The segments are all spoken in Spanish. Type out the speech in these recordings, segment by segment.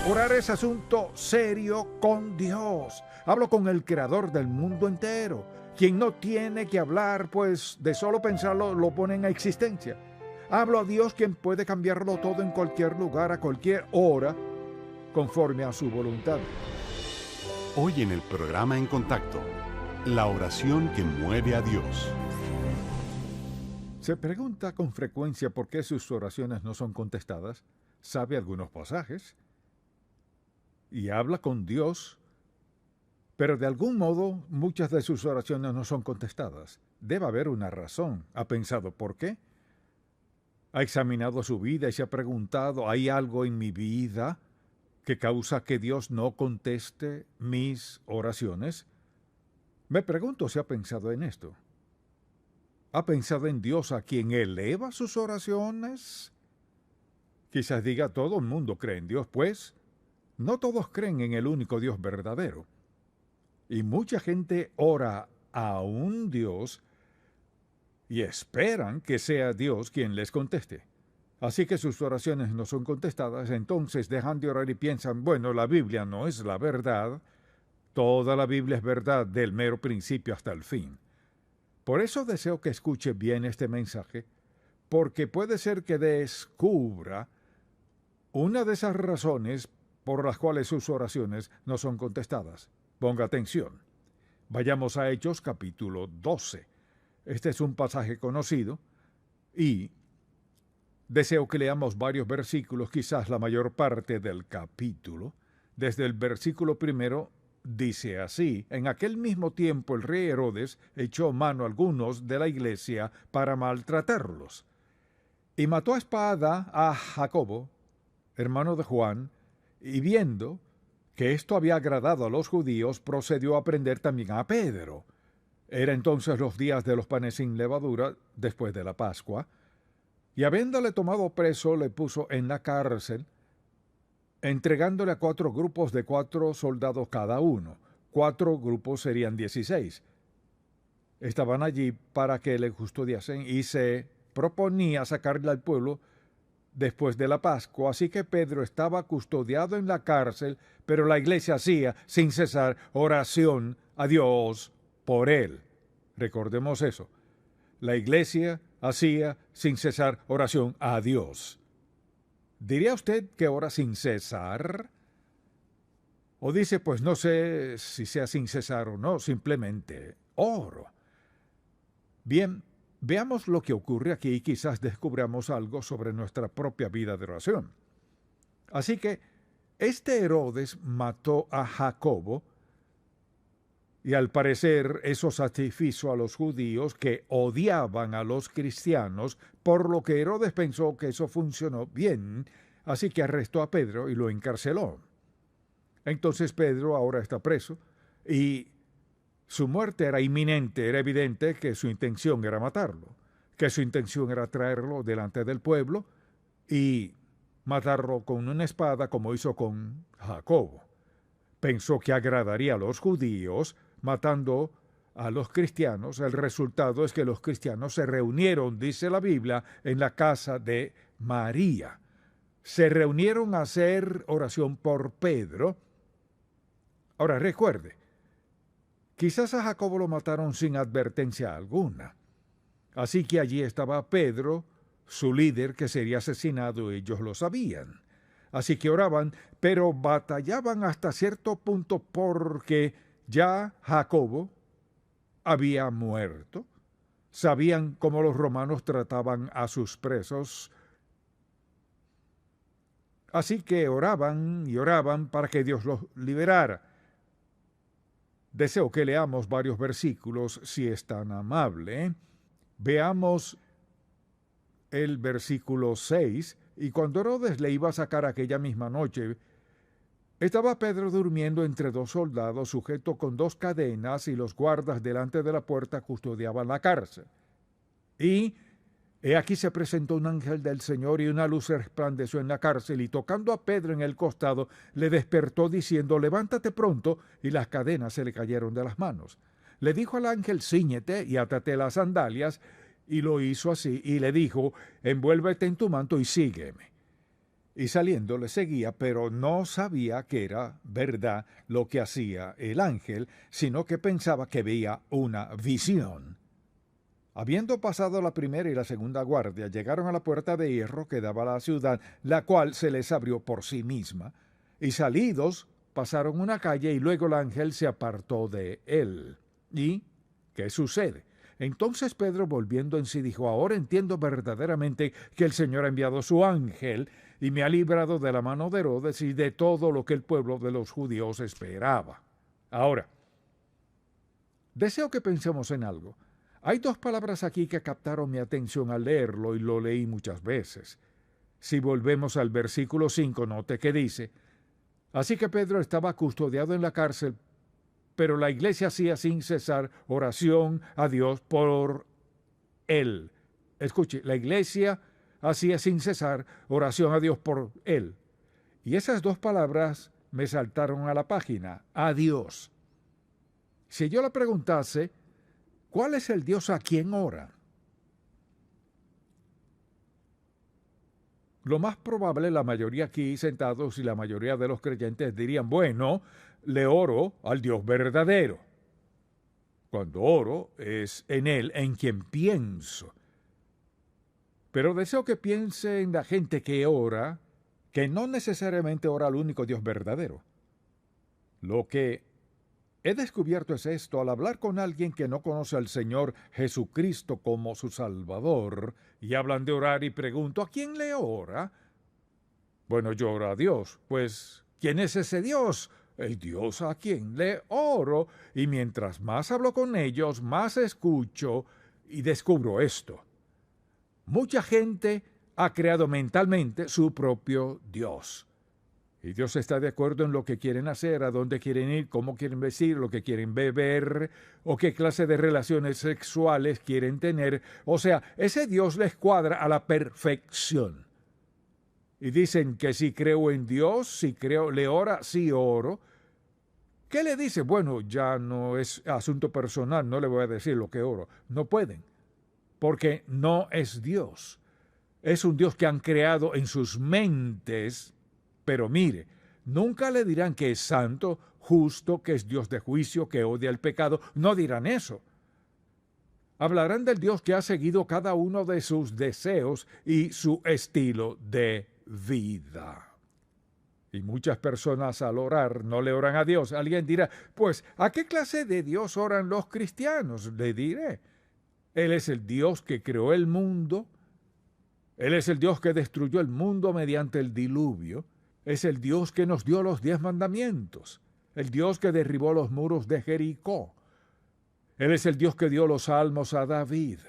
Orar es asunto serio con Dios. Hablo con el creador del mundo entero, quien no tiene que hablar, pues de solo pensarlo lo pone en existencia. Hablo a Dios, quien puede cambiarlo todo en cualquier lugar, a cualquier hora, conforme a su voluntad. Hoy en el programa En Contacto, la oración que mueve a Dios. Se pregunta con frecuencia por qué sus oraciones no son contestadas. Sabe algunos pasajes y habla con Dios, pero de algún modo muchas de sus oraciones no son contestadas. Debe haber una razón. ¿Ha pensado por qué? ¿Ha examinado su vida y se ha preguntado, ¿hay algo en mi vida que causa que Dios no conteste mis oraciones? Me pregunto si ha pensado en esto. ¿Ha pensado en Dios a quien eleva sus oraciones? Quizás diga, todo el mundo cree en Dios, pues no todos creen en el único Dios verdadero. Y mucha gente ora a un Dios y esperan que sea Dios quien les conteste. Así que sus oraciones no son contestadas, entonces dejan de orar y piensan, bueno, la Biblia no es la verdad, toda la Biblia es verdad del mero principio hasta el fin. Por eso deseo que escuche bien este mensaje, porque puede ser que descubra una de esas razones por las cuales sus oraciones no son contestadas. Ponga atención. Vayamos a Hechos capítulo 12. Este es un pasaje conocido y deseo que leamos varios versículos, quizás la mayor parte del capítulo. Desde el versículo 1 dice así: en aquel mismo tiempo el rey Herodes echó mano a algunos de la iglesia para maltratarlos, y mató a espada a Jacobo, hermano de Juan, y viendo que esto había agradado a los judíos, procedió a prender también a Pedro. Era entonces los días de los panes sin levadura, después de la Pascua, y habiéndole tomado preso, le puso en la cárcel, entregándole a 4 grupos de 4 soldados cada uno. 4 grupos serían 16. Estaban allí para que le custodiasen y se proponía sacarle al pueblo después de la Pascua, así que Pedro estaba custodiado en la cárcel, pero la iglesia hacía sin cesar oración a Dios por él. Recordemos eso. La iglesia hacía sin cesar oración a Dios. ¿Diría usted que ora sin cesar? O dice, pues no sé si sea sin cesar o no, simplemente oro. Bien, veamos lo que ocurre aquí y quizás descubramos algo sobre nuestra propia vida de oración. Así que este Herodes mató a Jacobo, y al parecer eso satisfizo a los judíos que odiaban a los cristianos, por lo que Herodes pensó que eso funcionó bien, así que arrestó a Pedro y lo encarceló. Entonces Pedro ahora está preso y su muerte era inminente. Era evidente que su intención era matarlo, que su intención era traerlo delante del pueblo y matarlo con una espada como hizo con Jacobo. Pensó que agradaría a los judíos matando a los cristianos. El resultado es que los cristianos se reunieron, dice la Biblia, en la casa de María. Se reunieron a hacer oración por Pedro. Ahora recuerde, quizás a Jacobo lo mataron sin advertencia alguna. Así que allí estaba Pedro, su líder, que sería asesinado, ellos lo sabían. Así que oraban, pero batallaban hasta cierto punto porque ya Jacobo había muerto. Sabían cómo los romanos trataban a sus presos. Así que oraban y oraban para que Dios los liberara. Deseo que leamos varios versículos, si es tan amable. Veamos el versículo 6. Y cuando Herodes le iba a sacar aquella misma noche, estaba Pedro durmiendo entre 2 soldados, sujeto con 2 cadenas, y los guardas delante de la puerta custodiaban la cárcel. Y he aquí se presentó un ángel del Señor, y una luz resplandeció en la cárcel, y tocando a Pedro en el costado, le despertó diciendo, levántate pronto, y las cadenas se le cayeron de las manos. Le dijo al ángel, cíñete y átate las sandalias, y lo hizo así, y le dijo, envuélvete en tu manto y sígueme. Y saliendo le seguía, pero no sabía que era verdad lo que hacía el ángel, sino que pensaba que veía una visión. Habiendo pasado la primera y la segunda guardia, llegaron a la puerta de hierro que daba a la ciudad, la cual se les abrió por sí misma. Y salidos, pasaron una calle y luego el ángel se apartó de él. ¿Y qué sucede? Entonces Pedro, volviendo en sí, dijo: ahora entiendo verdaderamente que el Señor ha enviado su ángel y me ha librado de la mano de Herodes y de todo lo que el pueblo de los judíos esperaba. Ahora, deseo que pensemos en algo. Hay dos palabras aquí que captaron mi atención al leerlo y lo leí muchas veces. Si volvemos al versículo 5, note que dice: así que Pedro estaba custodiado en la cárcel, pero la iglesia hacía sin cesar oración a Dios por él. Escuche, la iglesia hacía sin cesar oración a Dios por él. Y esas dos palabras me saltaron a la página: a Dios. Si yo le preguntase, ¿cuál es el Dios a quien ora? Lo más probable, la mayoría aquí sentados y la mayoría de los creyentes dirían: bueno, le oro al Dios verdadero. Cuando oro es en Él en quien pienso. Pero deseo que piense en la gente que ora, que no necesariamente ora al único Dios verdadero. Lo que he descubierto es esto: al hablar con alguien que no conoce al Señor Jesucristo como su Salvador, y hablan de orar y pregunto: ¿a quién le ora? Bueno, yo oro a Dios. Pues, ¿quién es ese Dios? El Dios a quien le oro. Y mientras más hablo con ellos, más escucho y descubro esto: mucha gente ha creado mentalmente su propio Dios. Y Dios está de acuerdo en lo que quieren hacer, a dónde quieren ir, cómo quieren vestir, lo que quieren beber, o qué clase de relaciones sexuales quieren tener. O sea, ese Dios les cuadra a la perfección. Y dicen que si creo en Dios, si creo, le ora, si oro. ¿Qué le dice? Bueno, ya no es asunto personal, no le voy a decir lo que oro. No pueden, porque no es Dios. Es un Dios que han creado en sus mentes. Pero mire, nunca le dirán que es santo, justo, que es Dios de juicio, que odia el pecado. No dirán eso. Hablarán del Dios que ha seguido cada uno de sus deseos y su estilo de vida. Y muchas personas al orar no le oran a Dios. Alguien dirá: pues, ¿a qué clase de Dios oran los cristianos? Le diré: Él es el Dios que creó el mundo. Él es el Dios que destruyó el mundo mediante el diluvio. Es el Dios que nos dio los 10 mandamientos, el Dios que derribó los muros de Jericó. Él es el Dios que dio los salmos a David.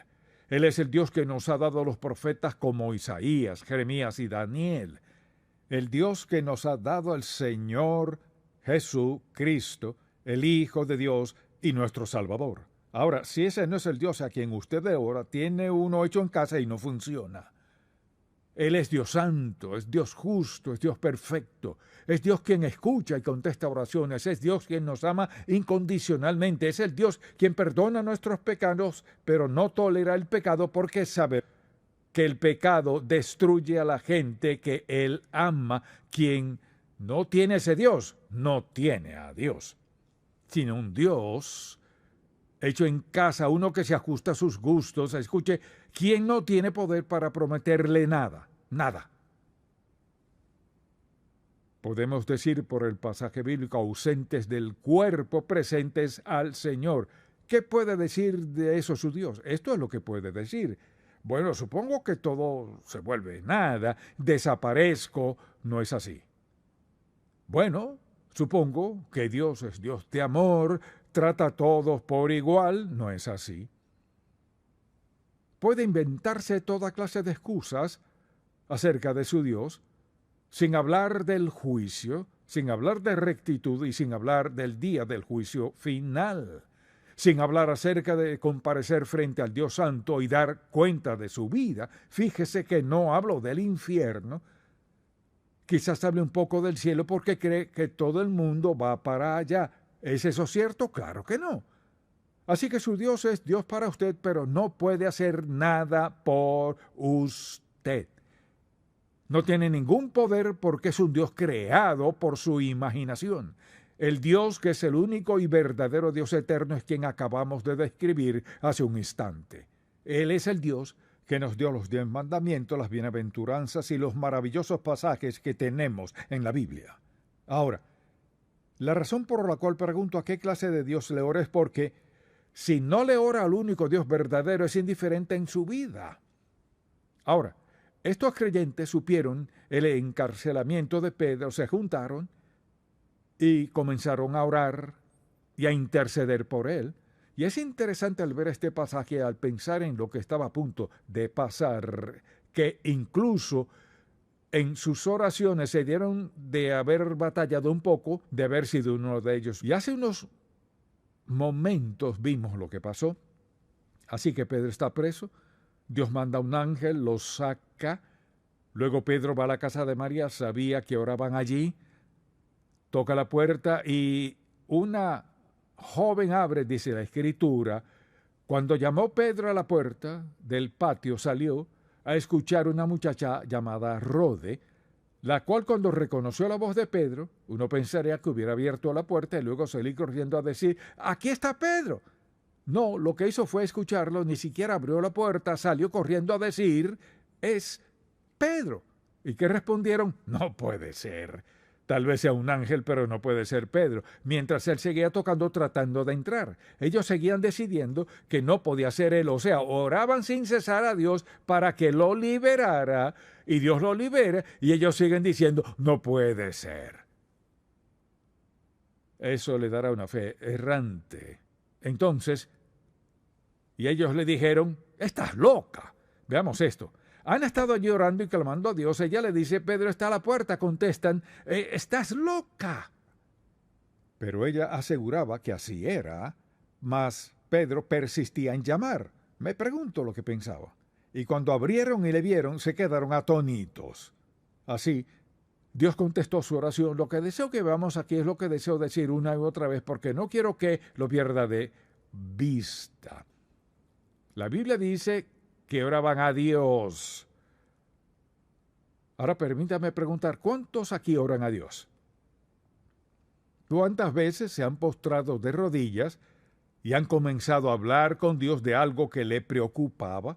Él es el Dios que nos ha dado los profetas como Isaías, Jeremías y Daniel. El Dios que nos ha dado el Señor Jesucristo, el Hijo de Dios y nuestro Salvador. Ahora, si ese no es el Dios a quien usted ora, tiene uno hecho en casa y no funciona. Él es Dios santo, es Dios justo, es Dios perfecto, es Dios quien escucha y contesta oraciones, es Dios quien nos ama incondicionalmente, es el Dios quien perdona nuestros pecados, pero no tolera el pecado porque sabe que el pecado destruye a la gente que Él ama. Quien no tiene ese Dios, no tiene a Dios, sino un Dios hecho en casa, uno que se ajusta a sus gustos. Escuche, ¿quién no tiene poder para prometerle nada? Nada. Podemos decir por el pasaje bíblico: ausentes del cuerpo, presentes al Señor. ¿Qué puede decir de eso su Dios? Esto es lo que puede decir. Bueno, supongo que todo se vuelve nada, desaparezco. No es así. Bueno, supongo que Dios es Dios de amor, trata a todos por igual. No es así. Puede inventarse toda clase de excusas acerca de su Dios, sin hablar del juicio, sin hablar de rectitud y sin hablar del día del juicio final, sin hablar acerca de comparecer frente al Dios Santo y dar cuenta de su vida. Fíjese que no hablo del infierno. Quizás hable un poco del cielo porque cree que todo el mundo va para allá. ¿Es eso cierto? Claro que no. Así que su Dios es Dios para usted, pero no puede hacer nada por usted. No tiene ningún poder porque es un Dios creado por su imaginación. El Dios que es el único y verdadero Dios eterno es quien acabamos de describir hace un instante. Él es el Dios que nos dio los 10 mandamientos, las bienaventuranzas y los maravillosos pasajes que tenemos en la Biblia. Ahora, la razón por la cual pregunto a qué clase de Dios le ora es porque si no le ora al único Dios verdadero es indiferente en su vida. Ahora, estos creyentes supieron el encarcelamiento de Pedro, se juntaron y comenzaron a orar y a interceder por él. Y es interesante al ver este pasaje, al pensar en lo que estaba a punto de pasar, que incluso en sus oraciones se dieron de haber batallado un poco, de haber sido uno de ellos. Y hace unos momentos vimos lo que pasó. Así que Pedro está preso, Dios manda un ángel, lo saca. Luego Pedro va a la casa de María, sabía que oraban allí, toca la puerta y una joven abre, dice la Escritura. Cuando llamó Pedro a la puerta del patio, salió a escuchar una muchacha llamada Rode, la cual cuando reconoció la voz de Pedro, uno pensaría que hubiera abierto la puerta y luego salí corriendo a decir, ¡aquí está Pedro! No, lo que hizo fue escucharlo, ni siquiera abrió la puerta, salió corriendo a decir, es Pedro. ¿Y qué respondieron? No puede ser. Tal vez sea un ángel, pero no puede ser Pedro. Mientras él seguía tocando, tratando de entrar. Ellos seguían decidiendo que no podía ser él. O sea, oraban sin cesar a Dios para que lo liberara. Y Dios lo libera. Y ellos siguen diciendo, no puede ser. Eso le dará una fe errante. Entonces, y ellos le dijeron, estás loca. Veamos esto. Han estado allí orando y clamando a Dios. Ella le dice, Pedro está a la puerta. Contestan, estás loca. Pero ella aseguraba que así era, mas Pedro persistía en llamar. Me pregunto lo que pensaba. Y cuando abrieron y le vieron, se quedaron atónitos. Así, Dios contestó su oración. Lo que deseo que veamos aquí es lo que deseo decir una y otra vez, porque no quiero que lo pierda de vista. La Biblia dice que oraban a Dios. Ahora permítame preguntar, ¿cuántos aquí oran a Dios? ¿Cuántas veces se han postrado de rodillas y han comenzado a hablar con Dios de algo que le preocupaba?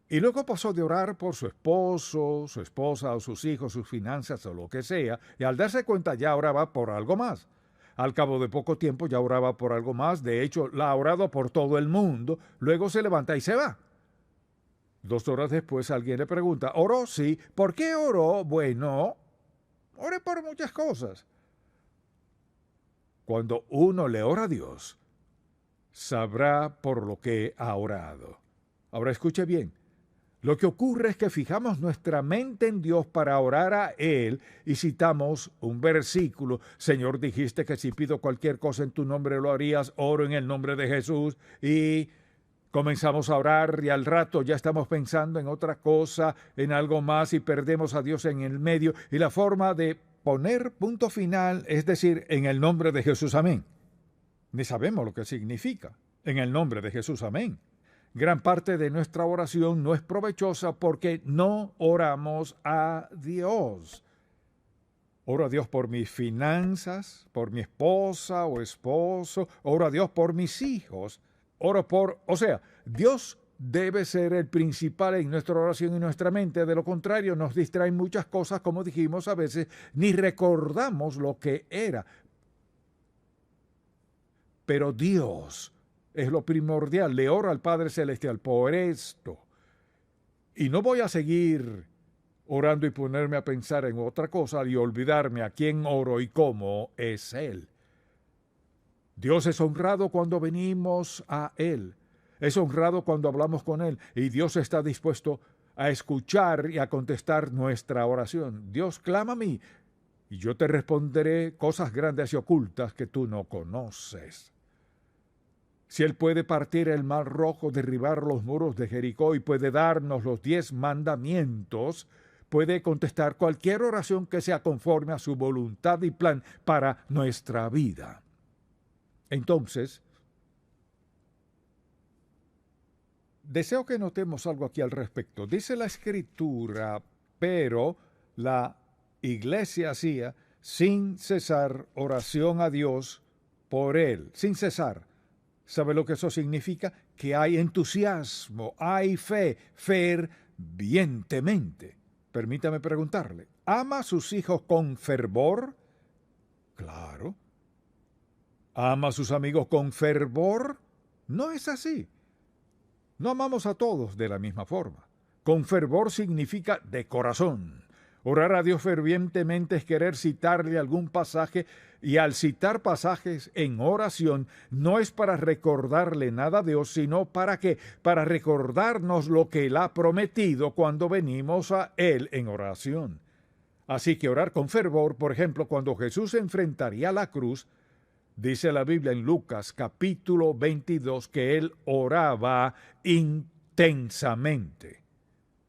Y luego pasó de orar por su esposo, su esposa o sus hijos, sus finanzas o lo que sea, y al darse cuenta ya oraba por algo más. Al cabo de poco tiempo ya oraba por algo más, de hecho la ha orado por todo el mundo, luego se levanta y se va. 2 horas después alguien le pregunta, ¿oró? Sí. ¿Por qué oró? Bueno, oré por muchas cosas. Cuando uno le ora a Dios, sabrá por lo que ha orado. Ahora escuche bien. Lo que ocurre es que fijamos nuestra mente en Dios para orar a Él y citamos un versículo. Señor, dijiste que si pido cualquier cosa en tu nombre lo harías, oro en el nombre de Jesús y comenzamos a orar y al rato ya estamos pensando en otra cosa, en algo más y perdemos a Dios en el medio. Y la forma de poner punto final es decir, en el nombre de Jesús, amén. Ni sabemos lo que significa. En el nombre de Jesús, amén. Gran parte de nuestra oración no es provechosa porque no oramos a Dios. Oro a Dios por mis finanzas, por mi esposa o esposo, oro a Dios por mis hijos, Dios debe ser el principal en nuestra oración y nuestra mente, de lo contrario nos distraen muchas cosas, como dijimos a veces, ni recordamos lo que era. Pero Dios es lo primordial, le oro al Padre Celestial por esto. Y no voy a seguir orando y ponerme a pensar en otra cosa y olvidarme a quién oro y cómo es Él. Dios es honrado cuando venimos a Él. Es honrado cuando hablamos con Él. Y Dios está dispuesto a escuchar y a contestar nuestra oración. Dios clama a mí y yo te responderé cosas grandes y ocultas que tú no conoces. Si Él puede partir el mar rojo, derribar los muros de Jericó y puede darnos los 10 mandamientos, puede contestar cualquier oración que sea conforme a su voluntad y plan para nuestra vida. Entonces, deseo que notemos algo aquí al respecto. Dice la Escritura pero la iglesia hacía sin cesar oración a Dios por él, sin cesar. ¿Sabe lo que eso significa? Que hay entusiasmo, hay fe, fervientemente. Permítame preguntarle, ¿ama a sus hijos con fervor? Claro. ¿Ama a sus amigos con fervor? No es así. No amamos a todos de la misma forma. Con fervor significa de corazón. Orar a Dios fervientemente es querer citarle algún pasaje, y al citar pasajes en oración no es para recordarle nada a Dios, sino ¿para qué? Para recordarnos lo que Él ha prometido cuando venimos a Él en oración. Así que orar con fervor, por ejemplo, cuando Jesús se enfrentaría a la cruz, dice la Biblia en Lucas capítulo 22 que Él oraba intensamente,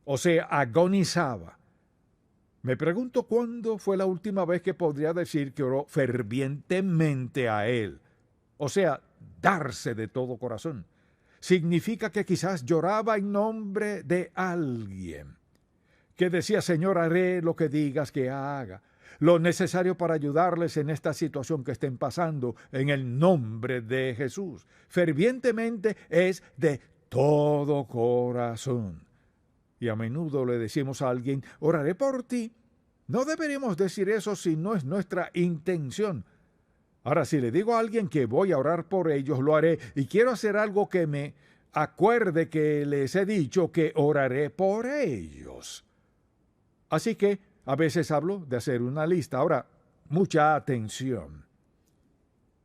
o sea, agonizaba. Me pregunto cuándo fue la última vez que podría decir que oró fervientemente a Él. O sea, darse de todo corazón. Significa que quizás lloraba en nombre de alguien. Que decía, Señor, haré lo que digas que haga. Lo necesario para ayudarles en esta situación que estén pasando en el nombre de Jesús. Fervientemente es de todo corazón. Y a menudo le decimos a alguien, oraré por ti. No deberíamos decir eso si no es nuestra intención. Ahora, si le digo a alguien que voy a orar por ellos, lo haré, y quiero hacer algo que me acuerde que les he dicho que oraré por ellos. Así que a veces hablo de hacer una lista. Ahora, mucha atención.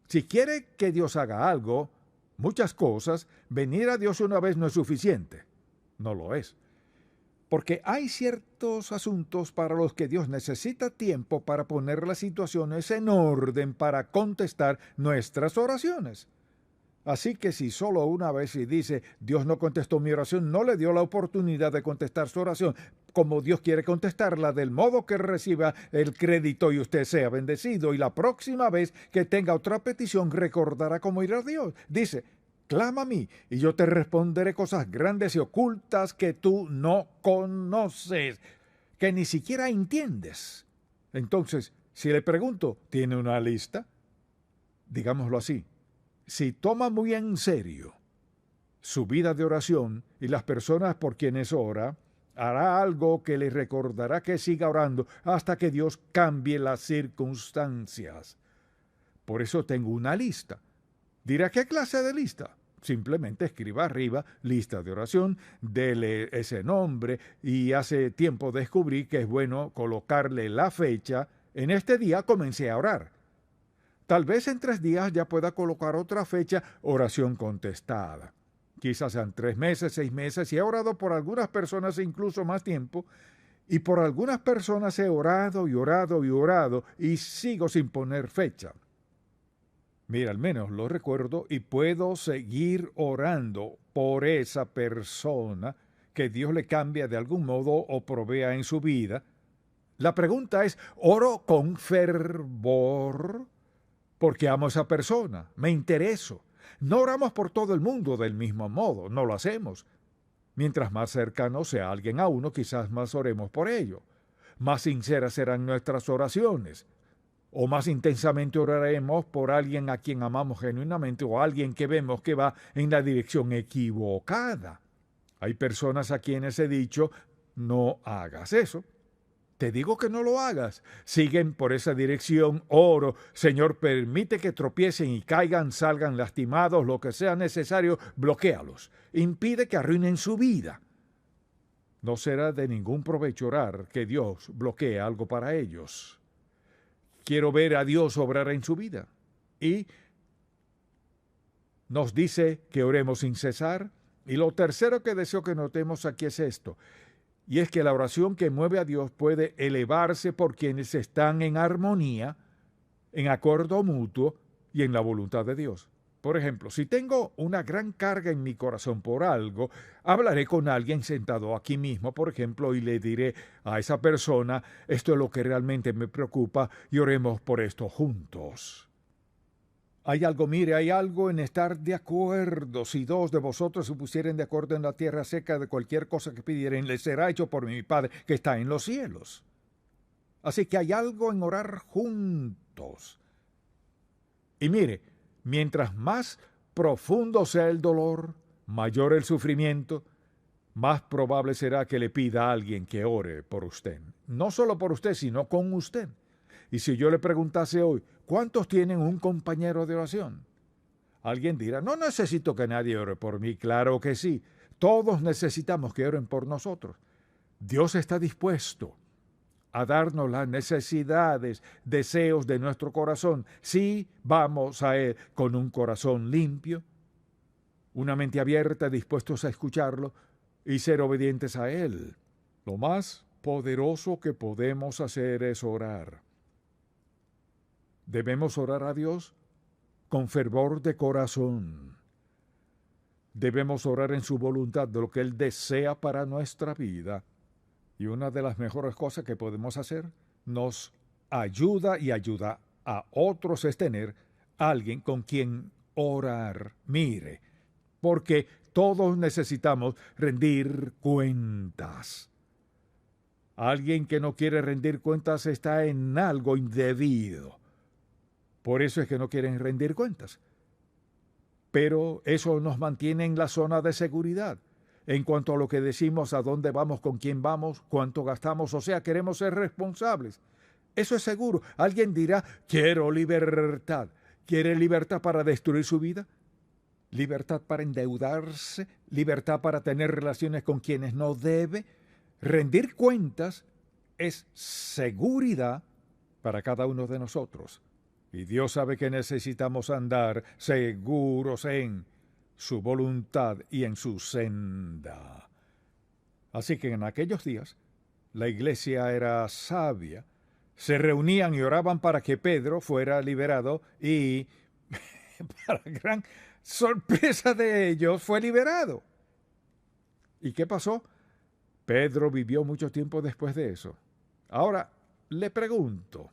Si quiere que Dios haga algo, muchas cosas, venir a Dios una vez no es suficiente. No lo es. Porque hay ciertos asuntos para los que Dios necesita tiempo para poner las situaciones en orden para contestar nuestras oraciones. Así que si solo una vez y dice, Dios no contestó mi oración, no le dio la oportunidad de contestar su oración, como Dios quiere contestarla, del modo que reciba el crédito y usted sea bendecido. Y la próxima vez que tenga otra petición, recordará cómo ir a Dios. Dice, clama a mí, y yo te responderé cosas grandes y ocultas que tú no conoces, que ni siquiera entiendes. Entonces, si le pregunto, ¿tiene una lista? Digámoslo así. Si toma muy en serio su vida de oración y las personas por quienes ora, hará algo que le recordará que siga orando hasta que Dios cambie las circunstancias. Por eso tengo una lista. Dirá, ¿qué clase de lista? Simplemente escriba arriba, lista de oración, dele ese nombre, y hace tiempo descubrí que es bueno colocarle la fecha. En este día comencé a orar. Tal vez en 3 días ya pueda colocar otra fecha, oración contestada. Quizás sean 3 meses, 6 meses, y he orado por algunas personas incluso más tiempo, y por algunas personas he orado y orado y orado, y sigo sin poner fecha. Mira, al menos lo recuerdo y puedo seguir orando por esa persona, que Dios le cambie de algún modo o provea en su vida. La pregunta es, ¿oro con fervor? Porque amo a esa persona, me intereso. No oramos por todo el mundo del mismo modo, no lo hacemos. Mientras más cercano sea alguien a uno, quizás más oremos por ello. Más sinceras serán nuestras oraciones. O más intensamente oraremos por alguien a quien amamos genuinamente o alguien que vemos que va en la dirección equivocada. Hay personas a quienes he dicho, no hagas eso. Te digo que no lo hagas. Siguen por esa dirección, oro. Señor, permite que tropiecen y caigan, salgan lastimados, lo que sea necesario, bloquéalos. Impide que arruinen su vida. No será de ningún provecho orar que Dios bloquee algo para ellos. Quiero ver a Dios obrar en su vida. Y nos dice que oremos sin cesar. Y lo tercero que deseo que notemos aquí es esto. Y es que la oración que mueve a Dios puede elevarse por quienes están en armonía, en acuerdo mutuo y en la voluntad de Dios. Por ejemplo, si tengo una gran carga en mi corazón por algo, hablaré con alguien sentado aquí mismo, por ejemplo, y le diré a esa persona, esto es lo que realmente me preocupa y oremos por esto juntos. Mire, hay algo en estar de acuerdo. Si dos de vosotros se pusieren de acuerdo en la tierra acerca de cualquier cosa que pidieren, les será hecho por mi Padre que está en los cielos. Así que hay algo en orar juntos. Y mire, mientras más profundo sea el dolor, mayor el sufrimiento, más probable será que le pida a alguien que ore por usted. No solo por usted, sino con usted. Y si yo le preguntase hoy, ¿cuántos tienen un compañero de oración? Alguien dirá, no necesito que nadie ore por mí. Claro que sí. Todos necesitamos que oren por nosotros. Dios está dispuesto a darnos las necesidades, deseos de nuestro corazón. Si vamos a Él con un corazón limpio, una mente abierta, dispuestos a escucharlo y ser obedientes a Él. Lo más poderoso que podemos hacer es orar. Debemos orar a Dios con fervor de corazón. Debemos orar en su voluntad de lo que Él desea para nuestra vida. Y una de las mejores cosas que podemos hacer nos ayuda y ayuda a otros es tener alguien con quien orar. Mire, porque todos necesitamos rendir cuentas. Alguien que no quiere rendir cuentas está en algo indebido. Por eso es que no quieren rendir cuentas. Pero eso nos mantiene en la zona de seguridad. En cuanto a lo que decimos, a dónde vamos, con quién vamos, cuánto gastamos, o sea, queremos ser responsables. Eso es seguro. Alguien dirá, quiero libertad. ¿Quiere libertad para destruir su vida? ¿Libertad para endeudarse? ¿Libertad para tener relaciones con quienes no debe? Rendir cuentas es seguridad para cada uno de nosotros. Y Dios sabe que necesitamos andar seguros en su voluntad y en su senda. Así que en aquellos días la iglesia era sabia. Se reunían y oraban para que Pedro fuera liberado y, para gran sorpresa de ellos, fue liberado. ¿Y qué pasó? Pedro vivió mucho tiempo después de eso. Ahora, le pregunto,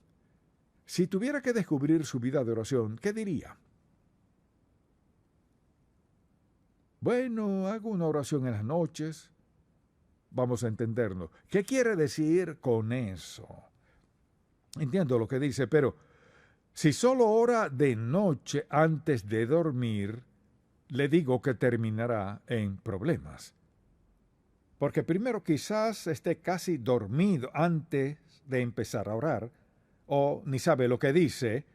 si tuviera que descubrir su vida de oración, ¿qué diría? Bueno, hago una oración en las noches. Vamos a entendernos. ¿Qué quiere decir con eso? Entiendo lo que dice, pero si solo ora de noche antes de dormir, le digo que terminará en problemas. Porque primero quizás esté casi dormido antes de empezar a orar, o ni sabe lo que dice.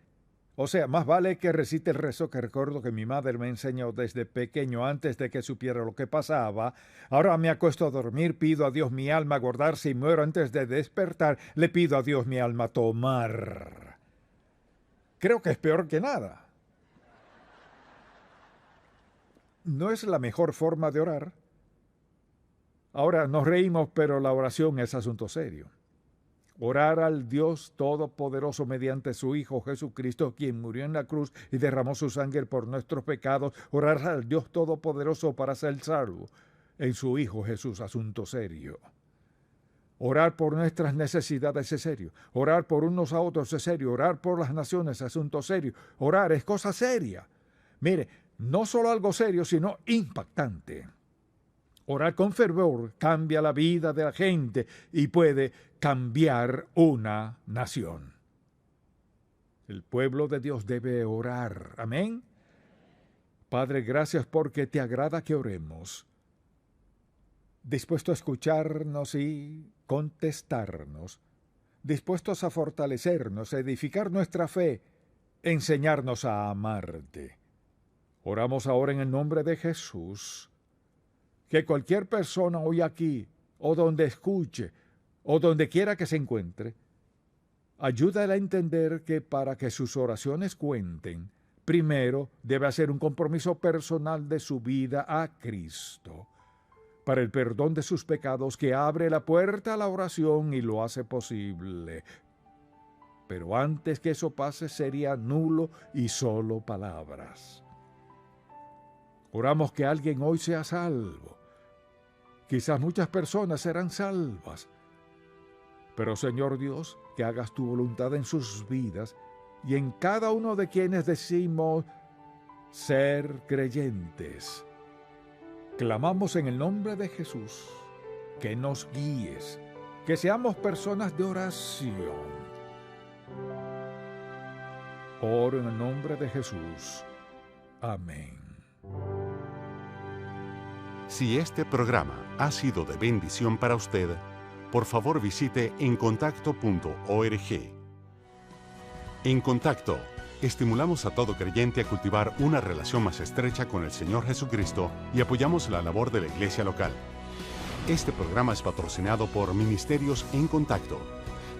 O sea, más vale que recite el rezo que recuerdo que mi madre me enseñó desde pequeño antes de que supiera lo que pasaba. Ahora me acuesto a dormir, pido a Dios mi alma guardar, si muero antes de despertar, le pido a Dios mi alma tomar. Creo que es peor que nada. No es la mejor forma de orar. Ahora nos reímos, pero la oración es asunto serio. Orar al Dios Todopoderoso mediante su Hijo Jesucristo, quien murió en la cruz y derramó su sangre por nuestros pecados. Orar al Dios Todopoderoso para ser salvo en su Hijo Jesús, asunto serio. Orar por nuestras necesidades es serio. Orar por unos a otros es serio. Orar por las naciones es asunto serio. Orar es cosa seria. Mire, no solo algo serio, sino impactante. Orar con fervor cambia la vida de la gente y puede cambiar una nación. El pueblo de Dios debe orar. Amén. Padre, gracias porque te agrada que oremos. Dispuesto a escucharnos y contestarnos. Dispuestos a fortalecernos, a edificar nuestra fe, enseñarnos a amarte. Oramos ahora en el nombre de Jesús. Que cualquier persona hoy aquí, o donde escuche, o donde quiera que se encuentre, ayúdale a entender que para que sus oraciones cuenten, primero debe hacer un compromiso personal de su vida a Cristo, para el perdón de sus pecados que abre la puerta a la oración y lo hace posible. Pero antes que eso pase sería nulo y solo palabras. Oramos que alguien hoy sea salvo. Quizás muchas personas serán salvas. Pero Señor Dios, que hagas tu voluntad en sus vidas y en cada uno de quienes decimos ser creyentes. Clamamos en el nombre de Jesús que nos guíes, que seamos personas de oración. Oro en el nombre de Jesús. Amén. Si este programa ha sido de bendición para usted, por favor visite encontacto.org. En Contacto, estimulamos a todo creyente a cultivar una relación más estrecha con el Señor Jesucristo y apoyamos la labor de la iglesia local. Este programa es patrocinado por Ministerios en Contacto.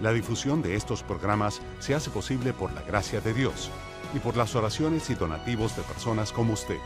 La difusión de estos programas se hace posible por la gracia de Dios y por las oraciones y donativos de personas como usted.